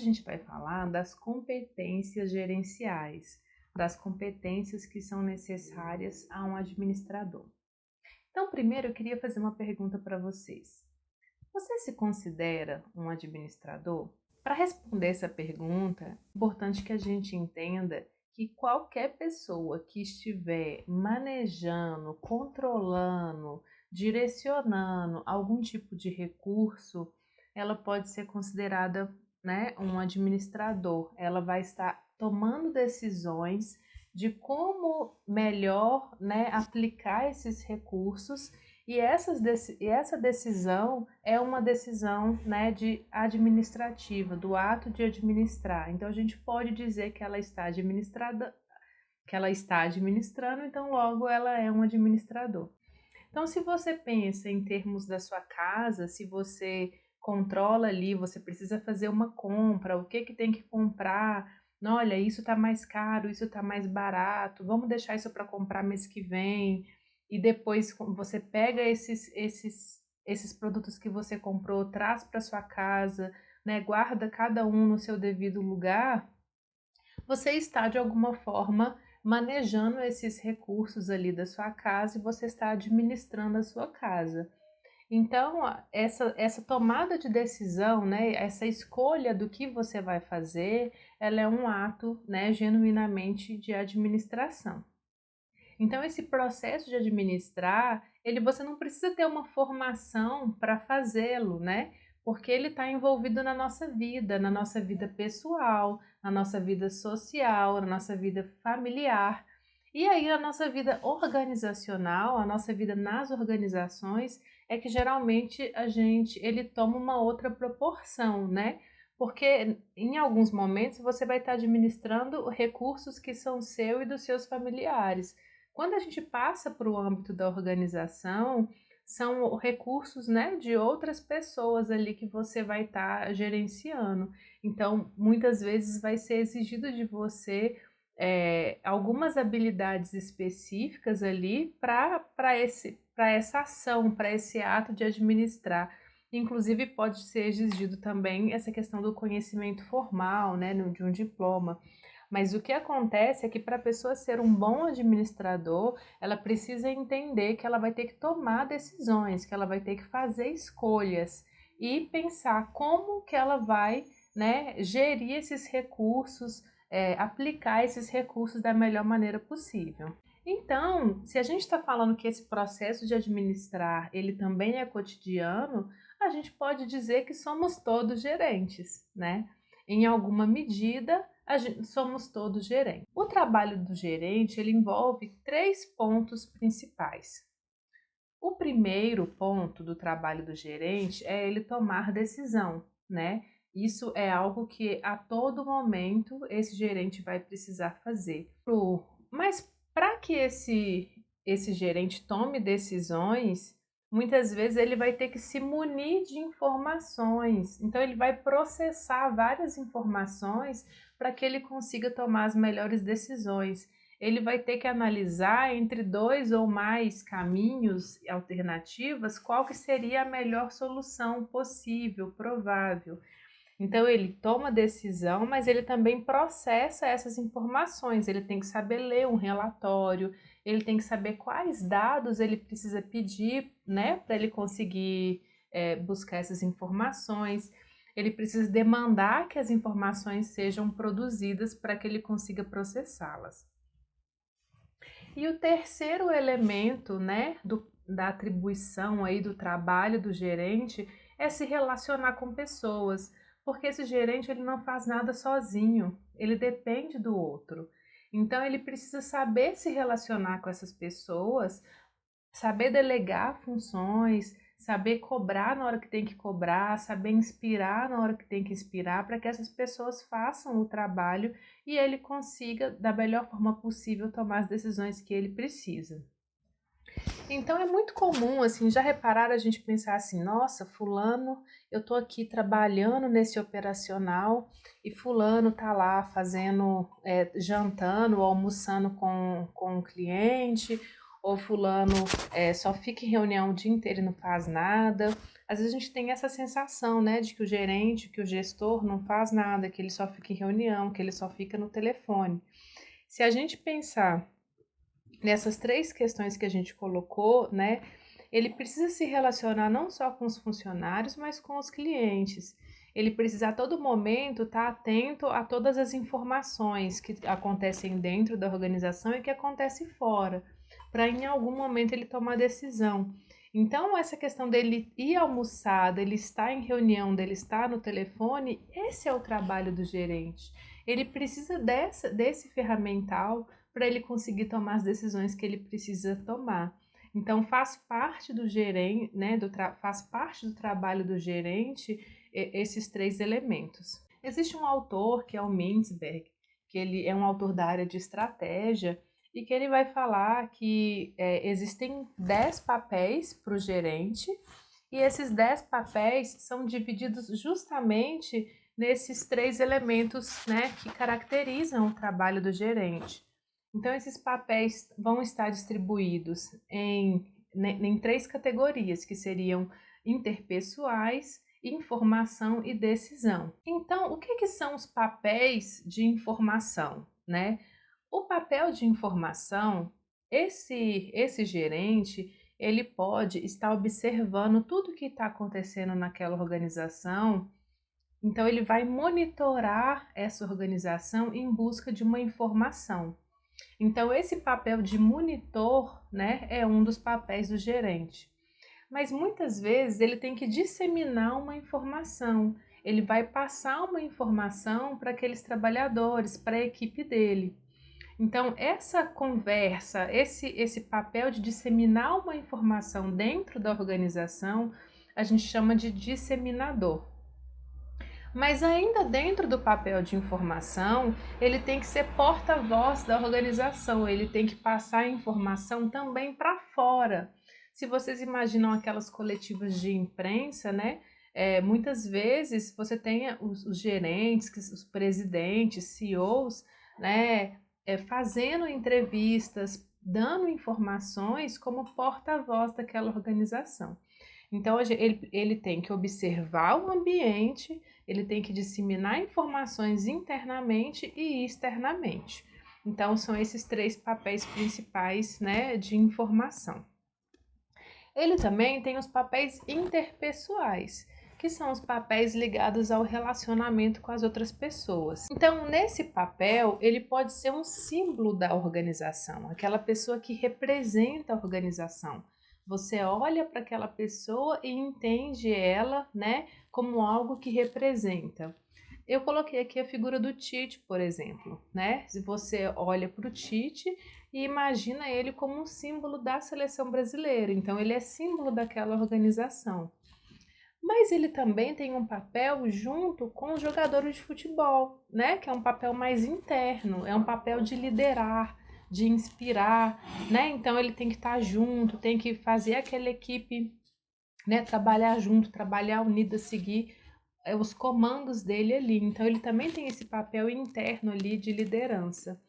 Hoje a gente vai falar das competências gerenciais, das competências que são necessárias a um administrador. Então, primeiro eu queria fazer uma pergunta para vocês. Você se considera um administrador? Para responder essa pergunta, é importante que a gente entenda que qualquer pessoa que estiver manejando, controlando, direcionando algum tipo de recurso, ela pode ser considerada, né, um administrador. Ela vai estar tomando decisões de como melhor, né, aplicar esses recursos e essa decisão é uma decisão, né, administrativa, do ato de administrar. Então a gente pode dizer que ela está administrada, que ela está administrando, então logo ela é um administrador. Então, se você pensa em termos da sua casa, se você controla ali, você precisa fazer uma compra, o que que tem que comprar? Não, olha, isso está mais caro, isso está mais barato, vamos deixar isso para comprar mês que vem. E depois você pega esses produtos que você comprou, traz para sua casa, né, guarda cada um no seu devido lugar. Você está de alguma forma manejando esses recursos ali da sua casa e você está administrando a sua casa. Então, essa tomada de decisão, né, essa escolha do que você vai fazer, ela é um ato, né, genuinamente de administração. Então, esse processo de administrar, você não precisa ter uma formação para fazê-lo, né? Porque ele está envolvido na nossa vida pessoal, na nossa vida social, na nossa vida familiar. E aí, a nossa vida organizacional, a nossa vida nas organizações, é que geralmente ele toma uma outra proporção, né? Porque em alguns momentos você vai estar administrando recursos que são seu e dos seus familiares. Quando a gente passa para o âmbito da organização, são recursos, né, de outras pessoas ali que você vai estar gerenciando. Então, muitas vezes vai ser exigido de você algumas habilidades específicas ali para essa ação, para esse ato de administrar. Inclusive, pode ser exigido também essa questão do conhecimento formal, né, de um diploma. Mas o que acontece é que para a pessoa ser um bom administrador, ela precisa entender que ela vai ter que tomar decisões, que ela vai ter que fazer escolhas e pensar como que ela vai, né, gerir esses recursos, aplicar esses recursos da melhor maneira possível. Então, se a gente está falando que esse processo de administrar, ele também é cotidiano, a gente pode dizer que somos todos gerentes, né? Em alguma medida, somos todos gerentes. O trabalho do gerente, ele envolve 3 pontos principais. O primeiro ponto do trabalho do gerente é ele tomar decisão, né? Isso é algo que a todo momento esse gerente vai precisar fazer. Mas para que esse gerente tome decisões, muitas vezes ele vai ter que se munir de informações. Então ele vai processar várias informações para que ele consiga tomar as melhores decisões. Ele vai ter que analisar entre 2 ou mais caminhos e alternativas qual que seria a melhor solução possível, provável. Então ele toma decisão, mas ele também processa essas informações. Ele tem que saber ler um relatório, ele tem que saber quais dados ele precisa pedir, né, para ele conseguir buscar essas informações. Ele precisa demandar que as informações sejam produzidas para que ele consiga processá-las. E o terceiro elemento, né, da atribuição aí do trabalho do gerente é se relacionar com pessoas, porque esse gerente ele não faz nada sozinho, ele depende do outro. Então ele precisa saber se relacionar com essas pessoas, saber delegar funções, saber cobrar na hora que tem que cobrar, saber inspirar na hora que tem que inspirar, para que essas pessoas façam o trabalho e ele consiga, da melhor forma possível, tomar as decisões que ele precisa. Então é muito comum, assim, já repararam a gente pensar assim, nossa, fulano, eu tô aqui trabalhando nesse operacional e fulano tá lá fazendo, jantando, almoçando com o cliente, ou fulano só fica em reunião o dia inteiro e não faz nada. Às vezes a gente tem essa sensação, né, de que o gerente, que o gestor não faz nada, que ele só fica em reunião, que ele só fica no telefone. Se a gente pensar nessas três questões que a gente colocou, né, ele precisa se relacionar não só com os funcionários, mas com os clientes. Ele precisa a todo momento estar atento a todas as informações que acontecem dentro da organização e que acontecem fora, para em algum momento ele tomar decisão. Então, essa questão dele ir almoçar, dele estar em reunião, dele estar no telefone, esse é o trabalho do gerente. Ele precisa desse ferramental para ele conseguir tomar as decisões que ele precisa tomar. Então faz parte do gerente, né, faz parte do trabalho do gerente esses três elementos. Existe um autor que é o Mintzberg, que ele é um autor da área de estratégia e que ele vai falar que existem 10 papéis para o gerente e esses 10 papéis são divididos justamente nesses três elementos, né, que caracterizam o trabalho do gerente. Então, esses papéis vão estar distribuídos em três categorias, que seriam interpessoais, informação e decisão. Então, o que são os papéis de informação, né? O papel de informação, esse gerente, ele pode estar observando tudo que está acontecendo naquela organização, então ele vai monitorar essa organização em busca de uma informação. Então, esse papel de monitor, né, é um dos papéis do gerente. Mas muitas vezes ele tem que disseminar uma informação, ele vai passar uma informação para aqueles trabalhadores, para a equipe dele. Então, essa conversa, esse papel de disseminar uma informação dentro da organização, a gente chama de disseminador. Mas ainda dentro do papel de informação, ele tem que ser porta-voz da organização, ele tem que passar a informação também para fora. Se vocês imaginam aquelas coletivas de imprensa, né? Muitas vezes você tem os gerentes, os presidentes, CEOs, né? Fazendo entrevistas, dando informações como porta-voz daquela organização. Então, ele tem que observar o ambiente, ele tem que disseminar informações internamente e externamente. Então, são esses três papéis principais, né, de informação. Ele também tem os papéis interpessoais, que são os papéis ligados ao relacionamento com as outras pessoas. Então, nesse papel, ele pode ser um símbolo da organização, aquela pessoa que representa a organização. Você olha para aquela pessoa e entende ela, né, como algo que representa. Eu coloquei aqui a figura do Tite, por exemplo, né? Se você olha para o Tite e imagina ele como um símbolo da seleção brasileira, então ele é símbolo daquela organização. Mas ele também tem um papel junto com os jogadores de futebol, né? Que é um papel mais interno, é um papel de liderar, de inspirar, né? Então ele tem que estar junto, tem que fazer aquela equipe, né, trabalhar junto, trabalhar unida, seguir os comandos dele ali. Então ele também tem esse papel interno ali de liderança.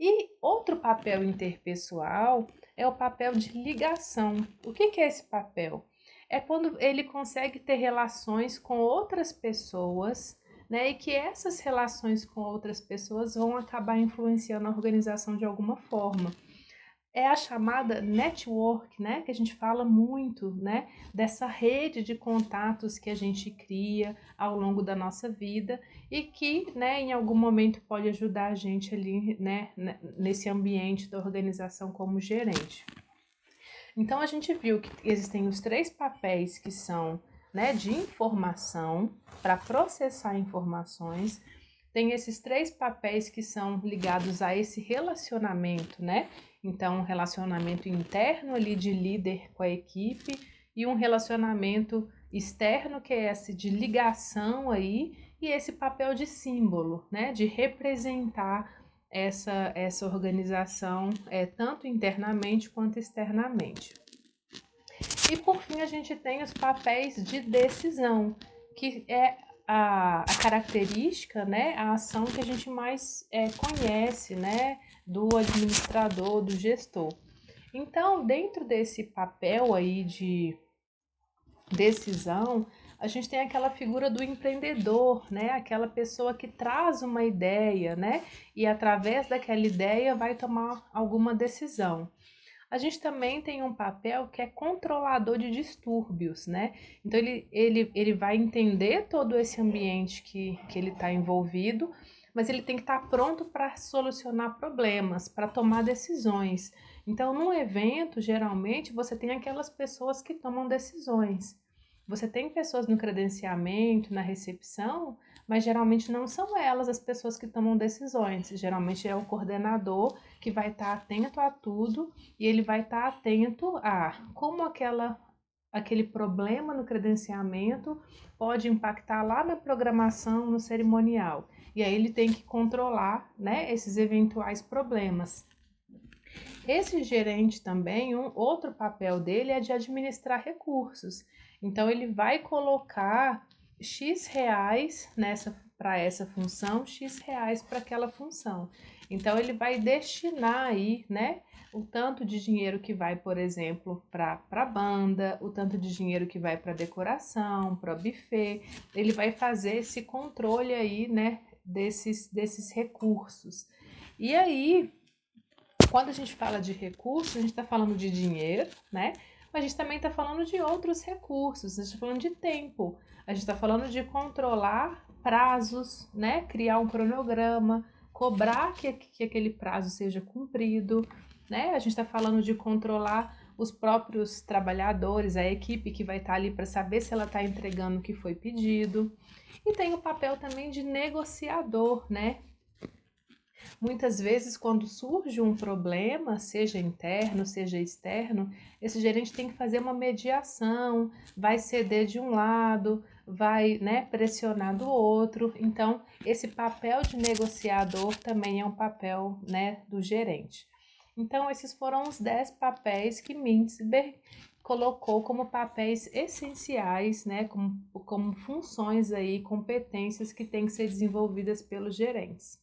E outro papel interpessoal é o papel de ligação. O que é esse papel? É quando ele consegue ter relações com outras pessoas, né? E que essas relações com outras pessoas vão acabar influenciando a organização de alguma forma. É a chamada network, né? Que a gente fala muito, né? Dessa rede de contatos que a gente cria ao longo da nossa vida e que, né, em algum momento pode ajudar a gente ali, né, nesse ambiente da organização como gerente. Então, a gente viu que existem os três papéis que são, né, de informação, para processar informações. Tem esses três papéis que são ligados a esse relacionamento, né? Então, um relacionamento interno ali de líder com a equipe e um relacionamento externo que é esse de ligação aí e esse papel de símbolo, né? De representar essa organização tanto internamente quanto externamente. E por fim a gente tem os papéis de decisão, que é a característica, né, a ação que a gente mais conhece, né, do administrador, do gestor. Então, dentro desse papel aí de decisão, a gente tem aquela figura do empreendedor, né? Aquela pessoa que traz uma ideia, né? E através daquela ideia vai tomar alguma decisão. A gente também tem um papel que é controlador de distúrbios, né? Então ele vai entender todo esse ambiente que ele está envolvido, mas ele tem que estar pronto para solucionar problemas, para tomar decisões. Então, num evento, geralmente, você tem aquelas pessoas que tomam decisões. Você tem pessoas no credenciamento, na recepção, mas geralmente não são elas as pessoas que tomam decisões. Geralmente é o coordenador que vai estar atento a tudo e ele vai estar atento a como aquele problema no credenciamento pode impactar lá na programação, no cerimonial. E aí ele tem que controlar, né, esses eventuais problemas. Esse gerente também, um outro papel dele é de administrar recursos. Então ele vai colocar X reais nessa para essa função, X reais para aquela função. Então ele vai destinar aí, né, o tanto de dinheiro que vai, por exemplo, para a banda, o tanto de dinheiro que vai para decoração, para o buffet. Ele vai fazer esse controle aí, né, desses recursos. E aí, quando a gente fala de recursos, a gente está falando de dinheiro, né? Mas a gente também está falando de outros recursos, a gente está falando de tempo, a gente está falando de controlar prazos, né? Criar um cronograma, cobrar que aquele prazo seja cumprido, né? A gente está falando de controlar os próprios trabalhadores, a equipe que vai estar ali para saber se ela está entregando o que foi pedido. E tem o papel também de negociador, né? Muitas vezes, quando surge um problema, seja interno, seja externo, esse gerente tem que fazer uma mediação, vai ceder de um lado, vai, né, pressionar do outro. Então, esse papel de negociador também é um papel, né, do gerente. Então, esses foram os 10 papéis que Mintzberg colocou como papéis essenciais, né, como funções aí, competências que têm que ser desenvolvidas pelos gerentes.